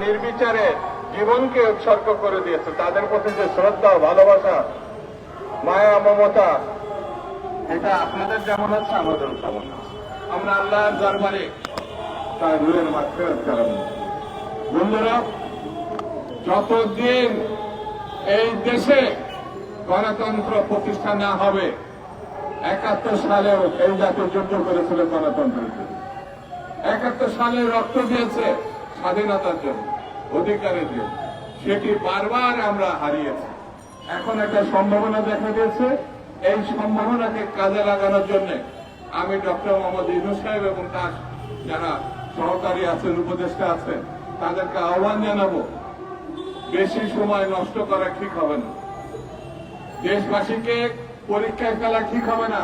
নির্বিচারে জীবনকে উৎসর্গ করে দিয়েছে। তাদের প্রতি যে শ্রদ্ধা, ভালোবাসা, মায়া, মমতা, এটা আপনাদের যেমন আছে আমাদেরও তেমন আছে। আমরা আল্লাহর দরবারে তার নূরের মাগফিরাত কামনা করি। বন্ধুরা, যতদিন এই দেশে গণতন্ত্র প্রতিষ্ঠা না হবে, 71 সালেও এই জাতি যুদ্ধ করেছিল গণতন্ত্রের জন্য, 71 সালে রক্ত দিয়েছে স্বাধীনতার জন্য, অধিকারের জন্য। সেটি বারবার আমরা হারিয়েছি। এখন একটা সম্ভাবনা দেখা দিয়েছে। এই সম্ভাবনাকে কাজে লাগানোর জন্য আমি ডক্টর মোহাম্মদ ইউনূস সাহেব এবং তার যারা সহকারী আছেন, উপদেষ্টা আছেন, তাদেরকে আহ্বান জানাবো, বেশি সময় নষ্ট করা ঠিক হবে না। দেশবাসীকে পরীক্ষায় ফেলা ঠিক হবে না।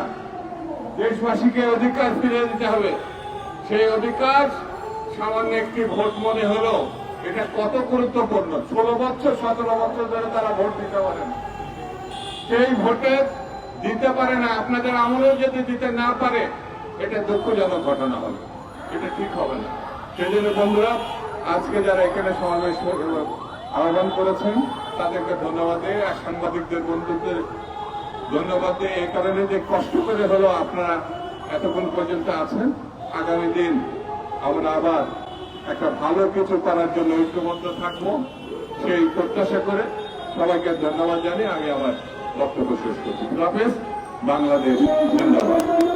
দেশবাসীকে অধিকার ফিরিয়ে দিতে হবে। সেই অধিকার সামান্য একটি ভোট মনে হলো, এটা কত গুরুত্বপূর্ণ। 16 বছর 17 বছর ধরে তারা ভোট দিতে পারে না। সেই ভোটে দিতে পারে না, আপনাদের আমলেও যদি দিতে না পারে, এটা দুঃখজনক ঘটনা হবে, এটা ঠিক হবে না। সেই জন্য বন্ধুরা, আজকে যারা এখানে সমাবেশ আহ্বান করেছেন তাদেরকে ধন্যবাদ দিই, আর সাংবাদিকদের বন্ধুদের ধন্যবাদ দিই এই কারণে যে কষ্ট করে হলো আপনারা এতক্ষণ পর্যন্ত আছেন। আগামী দিন আমরা আবার একটা ভালো কিছু করার জন্য ঐক্যবদ্ধ থাকবো, সেই প্রত্যাশা করে সবাইকে ধন্যবাদ জানিয়ে আমি আমার বক্তব্য শেষ করছি। হাফেজ। বাংলাদেশ জিন্দাবাদ।